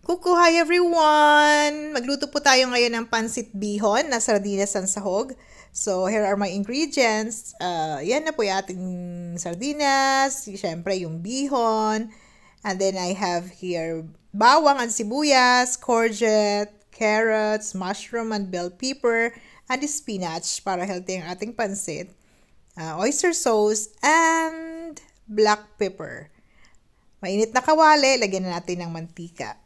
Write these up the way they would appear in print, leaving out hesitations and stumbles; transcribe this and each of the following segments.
Hi everyone! Magluto po tayo ngayon ng pansit bihon na sardinas ang sahog. So, here are my ingredients. Yan na po yung ating sardinas, syempre yung bihon. And then I have here bawang and sibuyas, courgette, carrots, mushroom and bell pepper, and spinach para healthy ang ating pansit. Oyster sauce, and black pepper. Mainit na kawali, lagyan na natin ng mantika.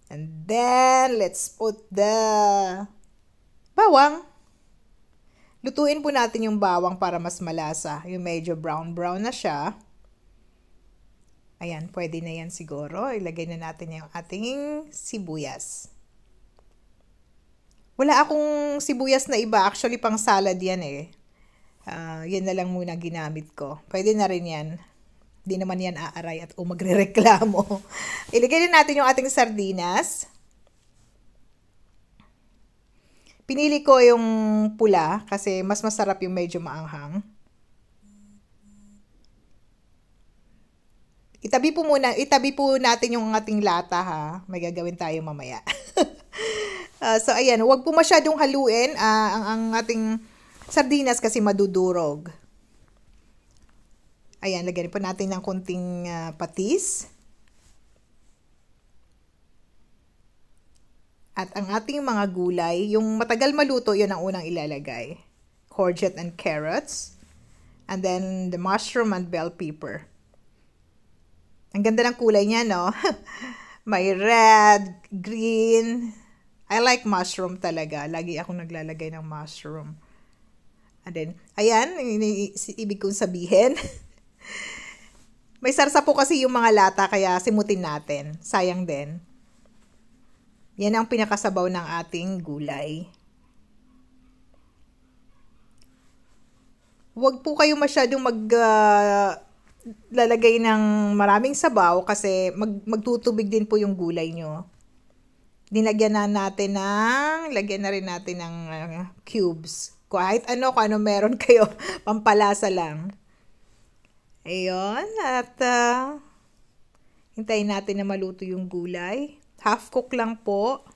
And then, let's put the bawang. Lutuin po natin yung bawang para mas malasa. Yung medyo brown-brown na siya. Ayan, pwede na yan siguro. Ilagay na natin yung ating sibuyas. Wala akong sibuyas na iba. Actually, pang salad yan eh. Yan na lang muna ginamit ko. Pwede na rin yan. Di naman yan aaray at magre-reklamo. Ilagay din natin yung ating sardinas. Pinili ko yung pula kasi mas masarap yung medyo maanghang. Itabi po natin yung ating lata ha. May gagawin tayo mamaya. So ayan, huwag po masyadong haluin ang ating sardinas kasi madudurog. Ayan, lagyan po natin ng konting patis. At ang ating mga gulay, yung matagal maluto, yun ang unang ilalagay. Courgette and carrots. And then the mushroom and bell pepper. Ang ganda ng kulay niya, no? May red, green. I like mushroom talaga. Lagi akong naglalagay ng mushroom. And then, ayan, ibig kong sabihin. May sarsa po kasi yung mga lata kaya simutin natin. Sayang din. Yan ang pinakasabaw ng ating gulay. Huwag po kayo masyadong lalagay ng maraming sabaw kasi magtutubig din po yung gulay nyo. Lagyan na rin natin ng cubes. Kahit ano, kung ano meron kayo, pampalasa lang. Ayun, at hintayin natin na maluto yung gulay. Half cook lang po.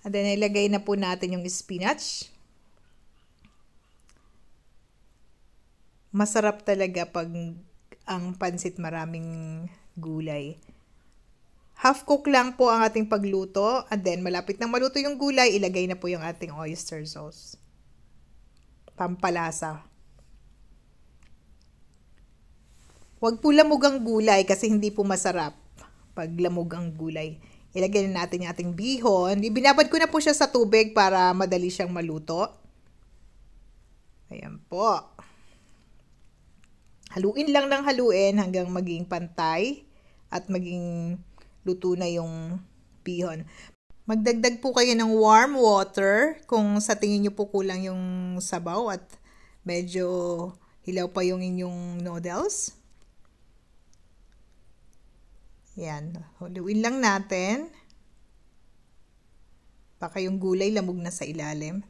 And then, ilagay na po natin yung spinach. Masarap talaga pag ang pansit maraming gulay. Half cook lang po ang ating pagluto. And then, malapit nang maluto yung gulay, ilagay na po yung ating oyster sauce. Pampalasa. Huwag po lamog ang gulay kasi hindi po masarap pag lamog ang gulay. Ilagay na natin yung ating bihon. Ibinabad ko na po siya sa tubig para madali siyang maluto. Ayan po. Haluin lang ng haluin hanggang maging pantay at maging luto na yung bihon. Magdagdag po kayo ng warm water kung sa tingin nyo po kulang yung sabaw at medyo hilaw pa yung inyong noodles. Yan, haluin lang natin. Baka yung gulay lamog na sa ilalim.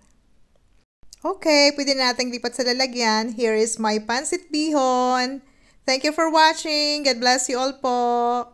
Okay, pwede natin lipat sa lalagyan. Here is my pansit bihon. Thank you for watching. God bless you all po.